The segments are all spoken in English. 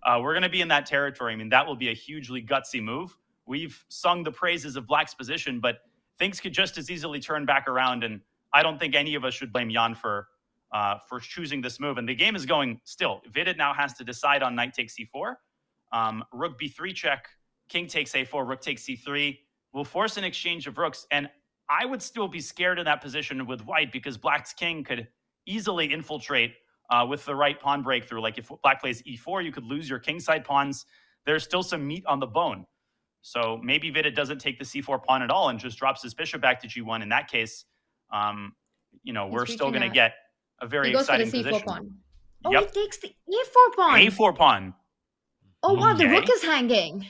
we're going to be in that territory. I mean, that will be a hugely gutsy move. We've sung the praises of Black's position, but things could just as easily turn back around. And I don't think any of us should blame Jan for choosing this move. And the game is going still. Vidit now has to decide on knight takes c4, rook b3 check, king takes a4, rook takes c3. Will force an exchange of rooks. And I would still be scared in that position with white because Black's king could easily infiltrate with the right pawn breakthrough. Like if Black plays e4, you could lose your kingside pawns. There's still some meat on the bone. So maybe Vidit doesn't take the c4 pawn at all and just drops his bishop back to g1. In that case, we're still going to get a very exciting position. He goes for the c4 pawn. Oh, Yep. he takes the a4 pawn. A4 pawn. Oh, wow, the Okay. rook is hanging.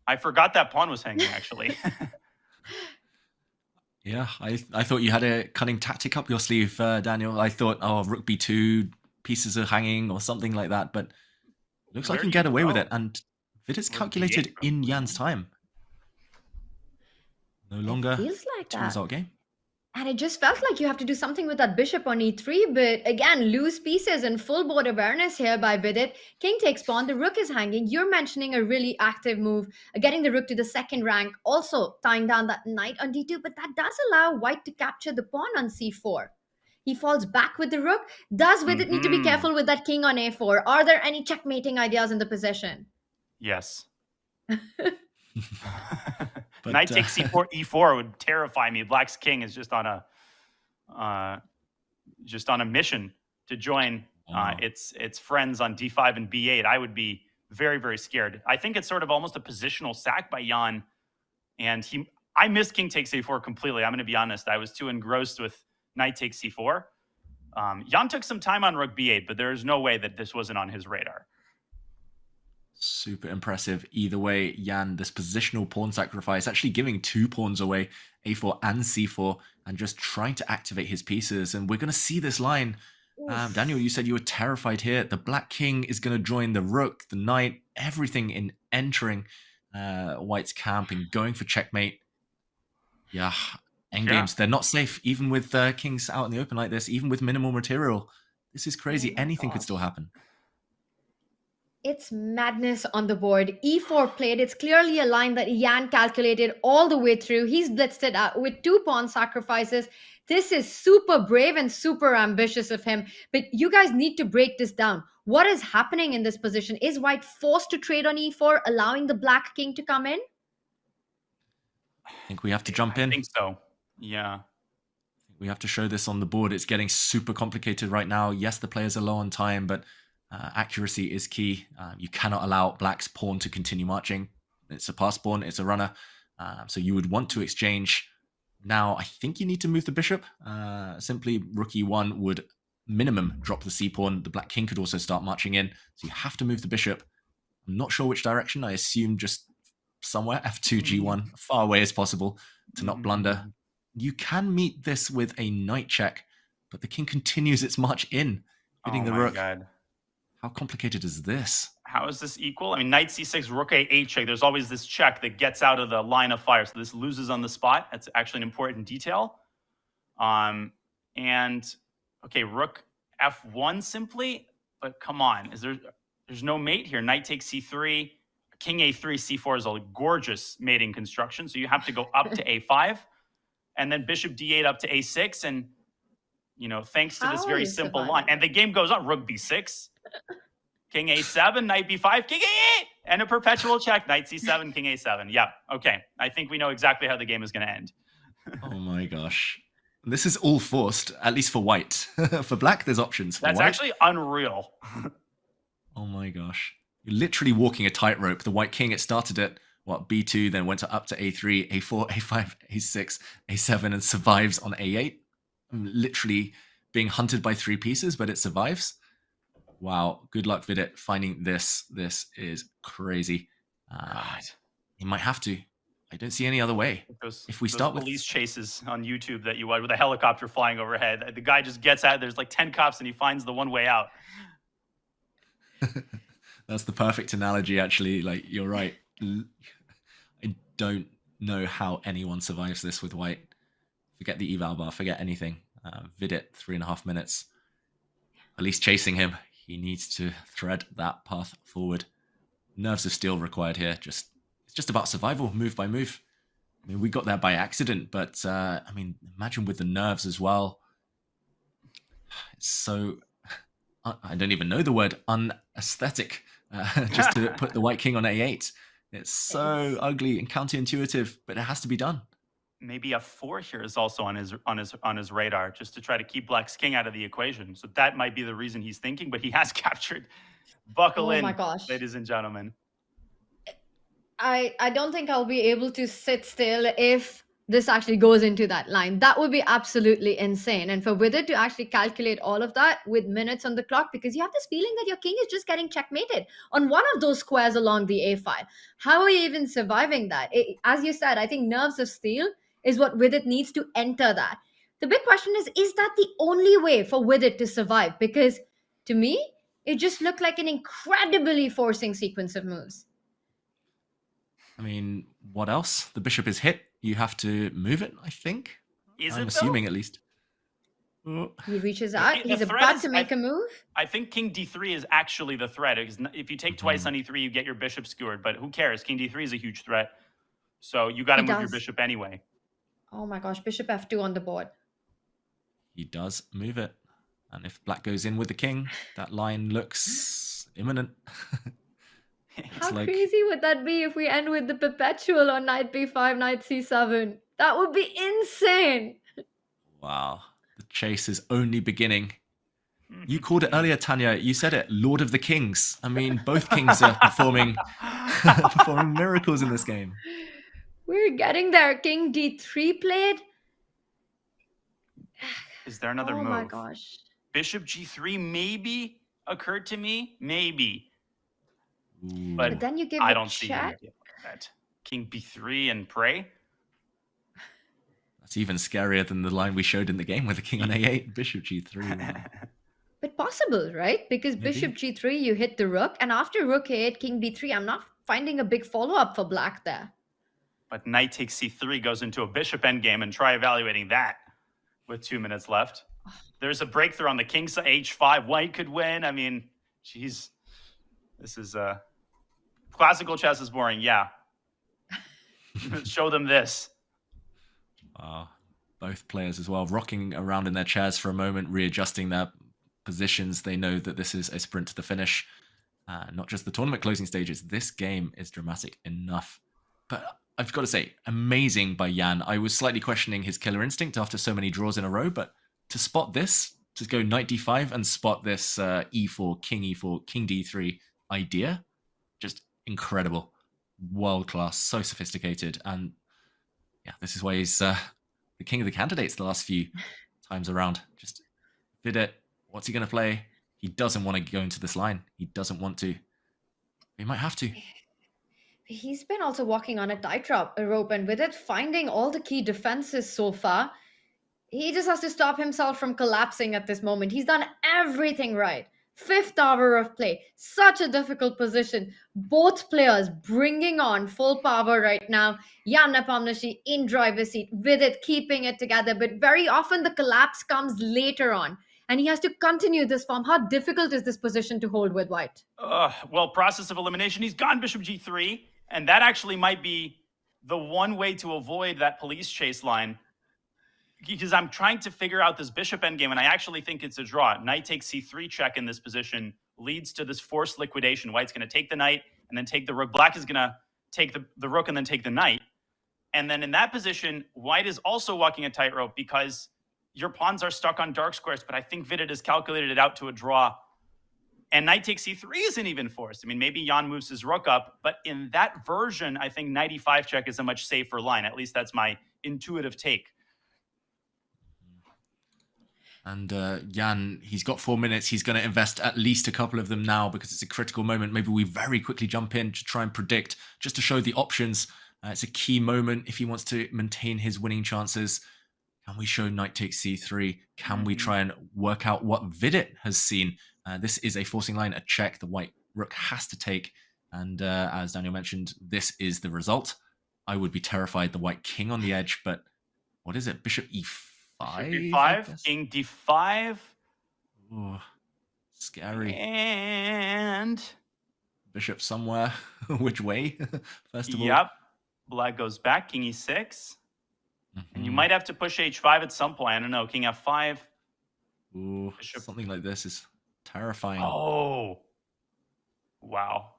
I forgot that pawn was hanging, actually. Yeah, I thought you had a cunning tactic up your sleeve, Daniel. I thought, rook b2, pieces are hanging or something like that, but looks like you can get away with it. And Vidit's calculated in Jan's time. No longer Feels like that. result game. And it just felt like you have to do something with that bishop on e3, but again, loose pieces and full board awareness here by Vidit. King takes pawn, the rook is hanging. You're mentioning a really active move, getting the rook to the second rank, also tying down that knight on d2, but that does allow white to capture the pawn on c4. He falls back with the rook. Does Vidit need to be careful with that king on a4? Are there any checkmating ideas in the position? Yes. But, Knight takes c4, e4 would terrify me. Black's king is just on a mission to join its friends on d5 and b8. I would be very, very scared. I think it's sort of almost a positional sack by Jan. And I missed king takes a4 completely. I'm going to be honest. I was too engrossed with knight takes c4. Jan took some time on rook b8, but there's no way that this wasn't on his radar. Super impressive. Either way, Jan, this positional pawn sacrifice, actually giving 2 pawns away, a4 and c4, and just trying to activate his pieces. And we're going to see this line. Daniel, you said you were terrified here. The black king is going to join the rook, the knight, everything in entering white's camp and going for checkmate. Yeah, endgames, they're not safe, even with kings out in the open like this, even with minimal material. This is crazy. Anything could still happen. It's madness on the board. e4 played. It's clearly a line that Jan calculated all the way through. He's blitzed it out with 2 pawn sacrifices. This is super brave and super ambitious of him. But you guys need to break this down. What is happening in this position? Is white forced to trade on e4, allowing the black king to come in? I think we have to jump in. I think so. Yeah. We have to show this on the board. It's getting super complicated right now. Yes, the players are low on time, but accuracy is key. You cannot allow black's pawn to continue marching. It's a pass pawn, it's a runner. So you would want to exchange. Now, I think you need to move the bishop. Simply rook e1 would minimum drop the c-pawn. The black king could also start marching in. So you have to move the bishop. I'm not sure which direction. I assume just somewhere, f2, g1, far away as possible to not blunder. You can meet this with a knight check, but the king continues its march in, hitting the rook. God. How complicated is this? How is this equal? I mean, knight c6, rook a8 check. There's always this check that gets out of the line of fire. So this loses on the spot. That's actually an important detail. And okay, rook f1 simply, but come on, there's no mate here. Knight takes c3, king a3, c4 is a gorgeous mating construction. So you have to go up to a5, and then bishop d8 up to a6, and thanks to this very simple line. And the game goes on. Rook b6, king a7, knight b5, king a8, and a perpetual check. Knight c7, king a7. Yeah, okay. I think we know exactly how the game is going to end. Oh my gosh. This is all forced, at least for white. For black, there's options. For That's white, actually unreal. oh my gosh. You're literally walking a tightrope. The white king, it started at, b2, then went up to a3, a4, a5, a6, a7, and survives on a8. Literally being hunted by 3 pieces, but it survives. Wow, good luck, Vidit, finding this. This is crazy. You might have to. I don't see any other way. If we start with police chases on YouTube that you watch with a helicopter flying overhead, the guy just gets out. There's like 10 cops, and he finds the one way out. That's the perfect analogy, actually. Like, you're right. I don't know how anyone survives this with white. Forget the eval bar, forget anything. Vidit, 3.5 minutes. At least chasing him. He needs to thread that path forward. Nerves of steel required here. It's just about survival, move by move. I mean, we got there by accident, but I mean, imagine with the nerves as well. It's so, I don't even know the word, unaesthetic, just to put the white king on a8. It's so ugly and counterintuitive, but it has to be done. Maybe f4 here is also on his radar, just to try to keep black's king out of the equation. So that might be the reason he's thinking, but he has captured. Buckle in, my gosh. ladies and gentlemen. I don't think I'll be able to sit still if this actually goes into that line. That would be absolutely insane. And for Vidit to actually calculate all of that with minutes on the clock, because you have this feeling that your king is just getting checkmated on one of those squares along the a file. How are you even surviving that? As you said, I think nerves of steel is what Vidit needs to enter that. The big question is that the only way for Vidit to survive? Because to me, it just looked like an incredibly forcing sequence of moves. I mean, what else? The bishop is hit. You have to move it, I think. I'm assuming at least. He reaches out. He's about to make a move. I think king d3 is actually the threat. If you take twice on e3, you get your bishop skewered. But who cares? King d3 is a huge threat. So you got to move your bishop anyway. Oh my gosh, bishop f2 on the board. He does move it. And if black goes in with the king, that line looks imminent. How crazy would that be if we end with the perpetual on knight b5, knight c7? That would be insane. Wow. The chase is only beginning. You called it earlier, Tanya. You said it, Lord of the Kings. I mean, both kings are performing miracles in this game. We're getting there. King d3 played. Is there another move? Oh my gosh. Bishop g3 maybe occurred to me. Maybe. But then you give I don't see him that. King b3 and pray. That's even scarier than the line we showed in the game with the king on a8, bishop g3. But possible, right? Because maybe. Bishop g3, you hit the rook, and after rook a8, king b3, I'm not finding a big follow-up for black there. But knight takes c3 goes into a bishop endgame, and try evaluating that with 2 minutes left. There's a breakthrough on the king h5. White could win. I mean, geez, this is classical chess is boring. Yeah. Show them this. Both players as well, rocking around in their chairs for a moment, readjusting their positions. They know that this is a sprint to the finish, not just the tournament closing stages. This game is dramatic enough. But I've got to say, amazing by Jan. I was slightly questioning his killer instinct after so many draws in a row, but to spot this, to go knight d5 and spot this e4, king d3 idea, just incredible. World class, so sophisticated. And yeah, this is why he's the king of the candidates the last few times around. Just Vidit, what's he going to play? He doesn't want to go into this line. He doesn't want to. He might have to. He's been also walking on a tightrope, and with it finding all the key defenses so far, he just has to stop himself from collapsing at this moment. He's done everything right. 5th hour of play. Such a difficult position. Both players bringing on full power right now. Jan Nepomniachtchi in driver's seat, Vidit keeping it together. But very often the collapse comes later on. And he has to continue this form. How difficult is this position to hold with white? Well, process of elimination. He's gone bishop g3. And that actually might be the one way to avoid that police chase line. Because I'm trying to figure out this bishop endgame, and I actually think it's a draw. Knight takes c3 check in this position leads to this forced liquidation. White's going to take the knight and then take the rook. Black is going to take the rook and then take the knight. And then in that position, white is also walking a tightrope because your pawns are stuck on dark squares, but I think Vidit has calculated it out to a draw. And knight takes c3 isn't even forced. I mean, maybe Jan moves his rook up, but in that version, I think knight e5 check is a much safer line. At least that's my intuitive take. And Jan, he's got 4 minutes. He's going to invest at least a couple of them now because it's a critical moment. Maybe we very quickly jump in to try and predict, just to show the options. It's a key moment if he wants to maintain his winning chances. Can we show knight takes c3? Can we try and work out what Vidit has seen? This is a forcing line, a check the white rook has to take. And as Daniel mentioned, this is the result. I would be terrified the white king on the edge, but what is it? Bishop e5? B5, king d5. Ooh, scary. And bishop somewhere. Which way? First of all. Yep. Black goes back, king e6. And you might have to push h5 at some point. I don't know, king f5. Ooh, something like this is terrifying. Oh. Wow.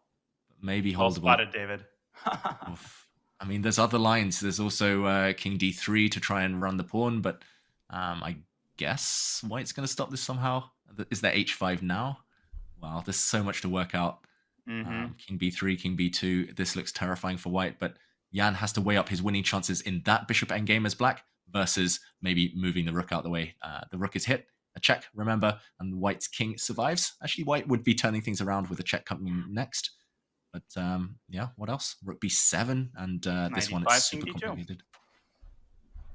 Maybe Well holdable. spotted, David. I mean, there's other lines. There's also king d3 to try and run the pawn, but I guess white's going to stop this somehow. Is there h5 now? Wow, there's so much to work out. King b3, king b2. This looks terrifying for white, but Jan has to weigh up his winning chances in that bishop endgame as black versus maybe moving the rook out the way. The rook is hit, a check, remember, and white's king survives. Actually, white would be turning things around with a check coming next. But yeah, what else? Rook b7, and this one is super complicated.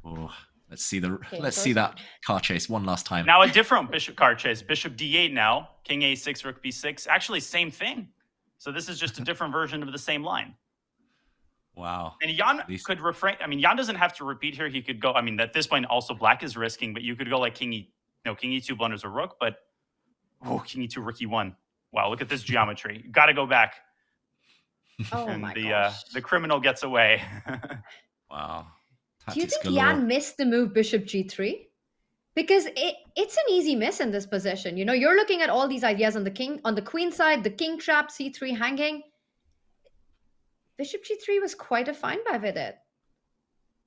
Oh, let's see that car chase one last time. Now a different bishop car chase. Bishop d8 now. King a6, rook b6. Actually, same thing. So this is just a different version of the same line. Wow. And Jan could refrain. I mean, Jan doesn't have to repeat here. He could go. I mean, at this point, also black is risking, but you could go like king e2 blunders a rook, but king e2, rook e1. Wow, look at this geometry. Got to go back. Oh and my gosh. The criminal gets away. Wow. Do you think Jan missed the move bishop g3? Because it's an easy miss in this position. You know, you're looking at all these ideas on the queen side, the king trap, c3 hanging. Bishop g3 was quite a find by Vidit.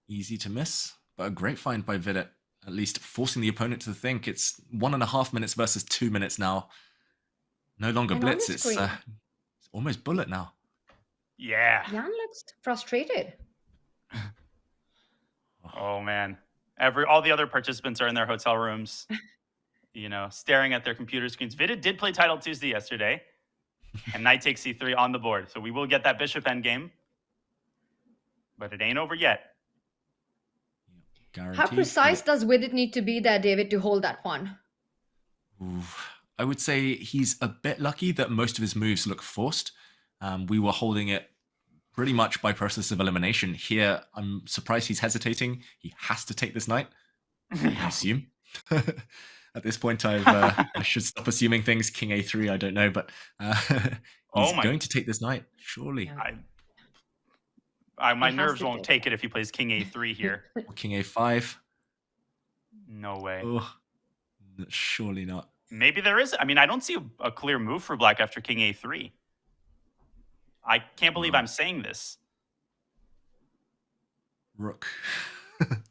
Easy to miss, but a great find by Vidit. At least forcing the opponent to think. It's 1.5 minutes versus 2 minutes now. No longer blitz. It's almost bullet now. Yeah. Jan looks frustrated. Oh man. All the other participants are in their hotel rooms, staring at their computer screens. Vidit did play Title Tuesday yesterday, and knight takes c3 on the board. So we will get that bishop endgame, but it ain't over yet. Guaranteed. How precise does Vidit need to be there, David, to hold that pawn? I would say he's a bit lucky that most of his moves look forced. We were holding it pretty much by process of elimination. Here, I'm surprised he's hesitating. He has to take this knight, I assume. At this point, I should stop assuming things. King a3, I don't know, but he's going to take this knight, surely. My nerves won't take it if he plays king a3 here. Or king a5. No way. Oh, surely not. Maybe there is. I mean, I don't see a clear move for black after king a3. I can't believe I'm saying this. Rook.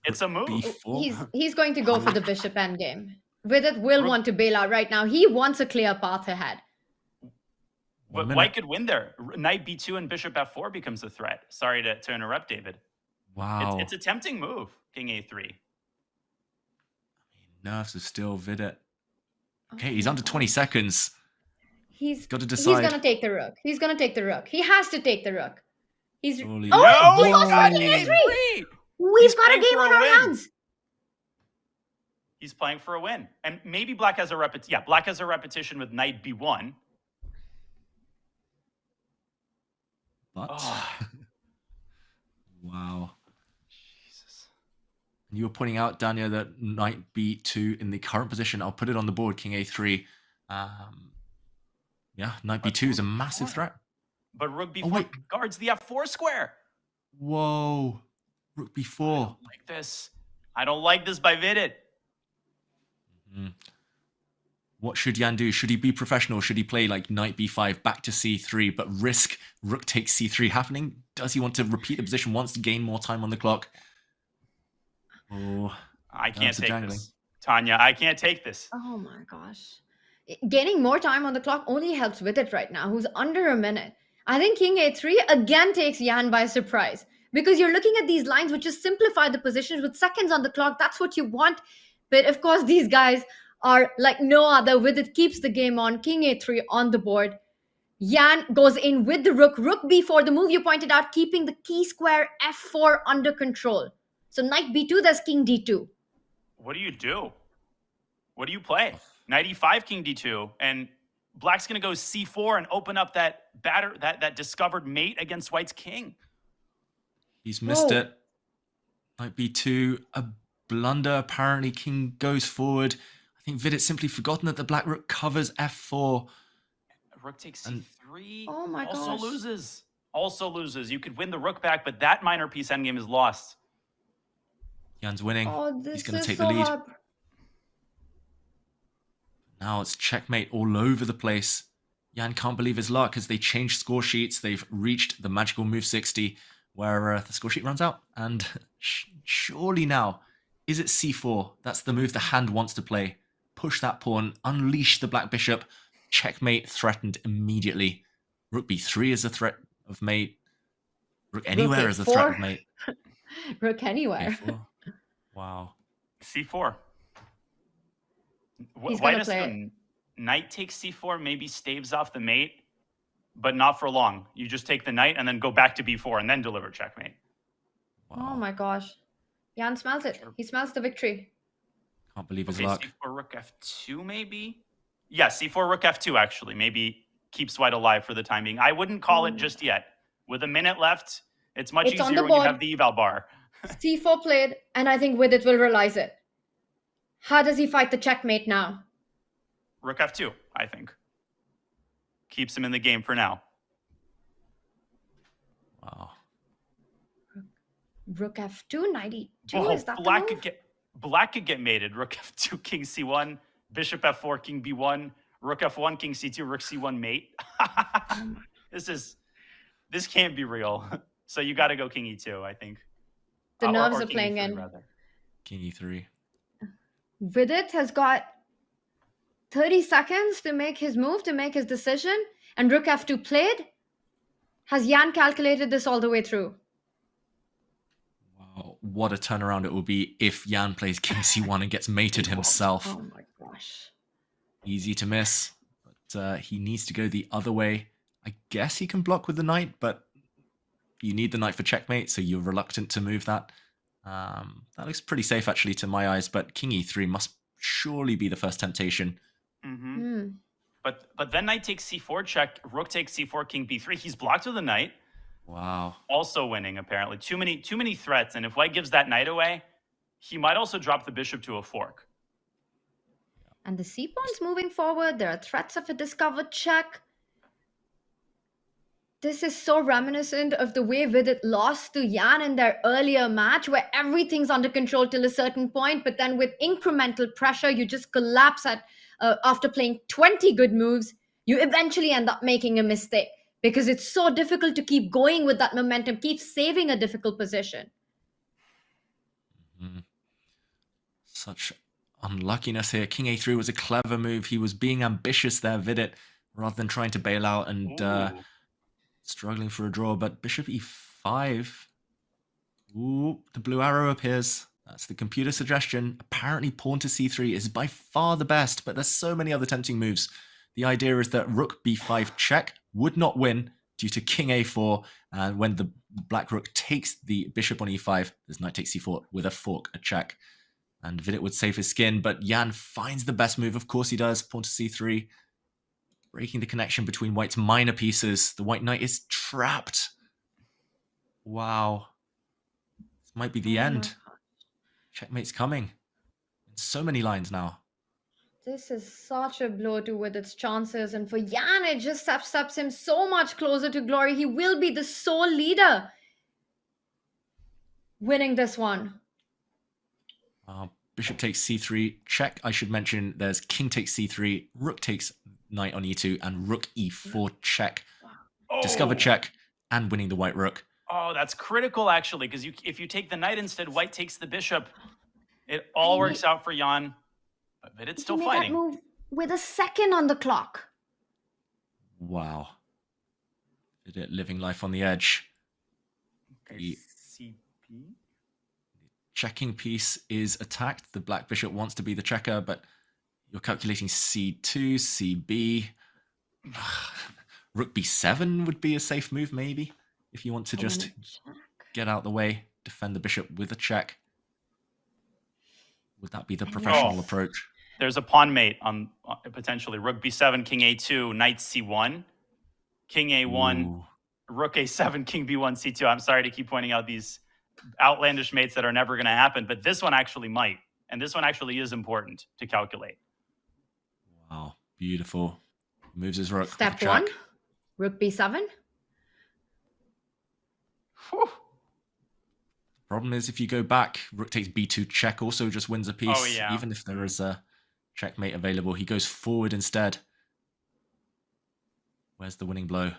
It's a move. B4. He's going to go for the bishop endgame. Vidit will want to bail out right now. He wants a clear path ahead. But white could win there. Knight b2 and bishop f4 becomes a threat. Sorry to interrupt, David. Wow. It's a tempting move, king a3. Nerves are still Vidit. Okay, he's under 20 seconds. He's got to decide. He's going to take the rook. He's going to take the rook. He has to take the rook. He goes for king a3. We've got a game on our hands. He's playing for a win. And maybe black has a repetition. Yeah, black has a repetition with knight b1. But wow. Jesus. You were pointing out, Dania, that knight b2 in the current position. I'll put it on the board, king a3. Yeah, knight b2 is a massive threat. But rook b4 guards the f4 square. Whoa. Rook b4. I don't like this by Vidit. What should Jan do? Should he be professional? Should he play like knight b5 back to c3 but risk rook takes c3 happening? Does he want to repeat the position once to gain more time on the clock? Oh, I can't take this. Tanya, I can't take this. Oh my gosh. Gaining more time on the clock only helps Vidit right now, who's under a minute. I think king a3 again takes Jan by surprise. Because you're looking at these lines which just simplify the positions with seconds on the clock. That's what you want. But of course, these guys are like no other. Vidit keeps the game on. King a3 on the board. Jan goes in with the rook. Rook b4, the move you pointed out, keeping the key square f4 under control. So knight b2, there's king d2. What do you do? What do you play? Knight e5, king d2. And black's going to go c4 and open up that discovered mate against white's king. He's missed it. Knight b2, a blunder. Apparently, king goes forward. I think Vidit's simply forgotten that the black rook covers f4. rook takes And- c3. Oh my also gosh. loses. Also loses. You could win the rook back, but that minor piece endgame is lost. Jan's winning. Oh, He's this going to is take so the lead. hard. Now it's checkmate all over the place. Jan can't believe his luck as they changed score sheets. They've reached the magical move 60 where the score sheet runs out. And surely now, is it c4? That's the move the hand wants to play. Push that pawn, unleash the black bishop. Checkmate threatened immediately. Rook b3 is a threat of mate. Rook anywhere is a threat of mate. Rook anywhere. a4. Wow. c4. He's White gonna has play to it. knight takes c4, maybe staves off the mate, but not for long. You just take the knight and then go back to b4 and then deliver checkmate. Wow. Oh my gosh. Jan smells it. Sure. He smells the victory. Can't believe his Okay, luck. c4 rook f2 maybe? Yeah, c4 rook f2 actually. Maybe keeps white alive for the time being. I wouldn't call it just yet. With a minute left, it's much It's on easier the when you board. have the eval bar. C4 played, and I think Vidit will realize it. How does he fight the checkmate now? Rook f2, I think. Keeps him in the game for now. Wow. Rook F2, 92. Oh, Is that black the move? black could get mated. Rook f2, king c1, bishop f4, king b1, rook f1, king c2, rook c1 mate. This can't be real. So you got to go king e2, I think. The nerves Or are king playing e3, in. rather. King e3. Vidit has got 30 seconds to make his move, to make his decision, and Rook F2 played. Has Jan calculated this all the way through? Wow, what a turnaround it will be if Jan plays king c1 and gets mated himself. Oh my gosh. Easy to miss, but he needs to go the other way. I guess he can block with the knight, but you need the knight for checkmate, so you're reluctant to move that. That looks pretty safe, actually, to my eyes, but king e3 must surely be the first temptation. Mm-hmm. But then knight takes c4 check, rook takes c4, king b3. He's blocked with a knight. Wow. Also winning, apparently. Too many threats, and if white gives that knight away, he might also drop the bishop to a fork. And the c-pawn's moving forward. There are threats of a discovered check. This is so reminiscent of the way Vidit lost to Jan in their earlier match, where everything's under control till a certain point, but then with incremental pressure, you just collapse after playing 20 good moves. You eventually end up making a mistake because it's so difficult to keep going with that momentum, keep saving a difficult position. Mm-hmm. Such unluckiness here. King a3 was a clever move. He was being ambitious there, Vidit, rather than trying to bail out and struggling for a draw. But bishop e5. Ooh, the blue arrow appears. That's the computer suggestion. Apparently pawn to c3 is by far the best, but there's so many other tempting moves. The idea is that rook b5 check would not win due to king a4, and when the black rook takes the bishop on e5, there's knight takes c4 with a fork, a check. And Vidit would save his skin, but Jan finds the best move. Of course he does. Pawn to c3. Breaking the connection between white's minor pieces. The white knight is trapped. Wow. This might be the end. Checkmate's coming. In so many lines now. This is such a blow to Vidit's chances, and for Jan, it just steps him so much closer to glory. He will be the sole leader winning this one. Bishop takes c3, check. I should mention there's king takes c3, rook takes knight on e2, and rook e4 check. Oh. Discover check, and winning the white rook. Oh, that's critical, actually, because if you take the knight instead, white takes the bishop. It all works out for Jan, but Vidit's still fighting. That move with a second on the clock. Wow. Vidit living life on the edge. Okay, CP. Checking piece is attacked. The black bishop wants to be the checker, but you're calculating c2, cb. Rook b7 would be a safe move, maybe, if you want to just get out the way, defend the bishop with a check. Would that be the professional approach? There's a pawn mate on potentially rook b7, king a2, knight c1, king a1, Ooh. Rook a7, king b1, c2. I'm sorry to keep pointing out these outlandish mates that are never going to happen, but this one actually might, and this one actually is important to calculate. Wow, beautiful. Moves his rook. Step Jack. 1, rook b7. Whew. Problem is, if you go back, rook takes b2 check also just wins a piece. Oh, yeah. Even if there is a checkmate available, he goes forward instead. Where's the winning blow?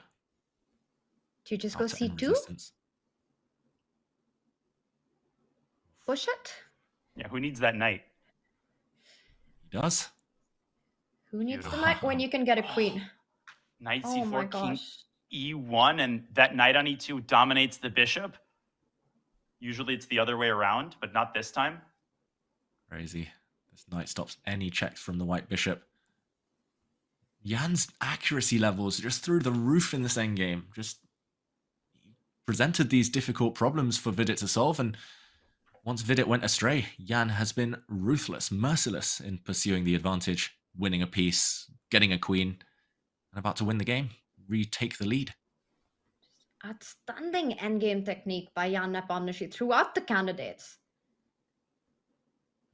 Do you just Out go to end c2? resistance. Push it? Yeah, who needs that knight? He does. Who needs the Beautiful. knight when you can get a queen? Knight Oh my c4, king gosh. e1, and that knight on e2 dominates the bishop. Usually it's the other way around, but not this time. Crazy. This knight stops any checks from the white bishop. Jan's accuracy levels just through the roof in this endgame. Just presented these difficult problems for Vidit to solve, and once Vidit went astray, Jan has been ruthless, merciless in pursuing the advantage, winning a piece, getting a queen, and about to win the game, retake the lead. Outstanding endgame technique by Jan Nepomniachtchi throughout the candidates.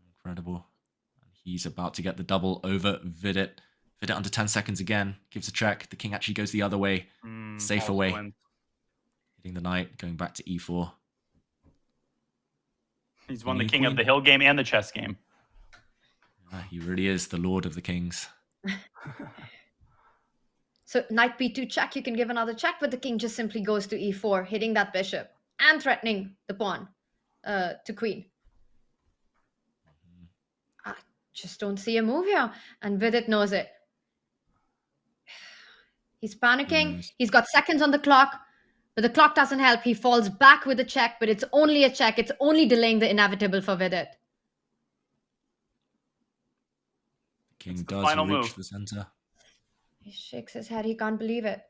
Incredible. And he's about to get the double over Vidit. Vidit under 10 seconds again, gives a check. The king actually goes the other way, safer way. Wins. Hitting the knight, going back to e4. He's won the king of the hill game and the chess game. He really is the lord of the kings. So knight b2 check, you can give another check, but the king just simply goes to e4, hitting that bishop and threatening the pawn to queen. I just don't see a move here, and Vidit knows it. He's panicking. He's got seconds on the clock, but the clock doesn't help. He falls back with a check, but it's only a check. It's only delaying the inevitable for Vidit. King does reach the center. He shakes his head. He can't believe it.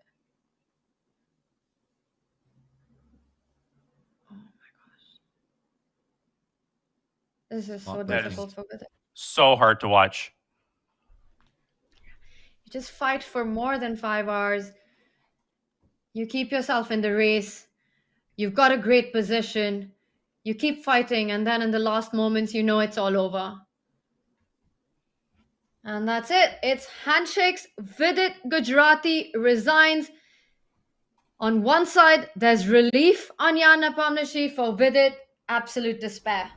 Oh my gosh. This is so difficult for Vidit. So hard to watch. You just fight for more than 5 hours. You keep yourself in the race. You've got a great position. You keep fighting, and then in the last moments, you know it's all over. And that's it. It's handshakes. Vidit Gujarati resigns. On one side, there's relief on Jan Nepomniachtchi. For Vidit, absolute despair.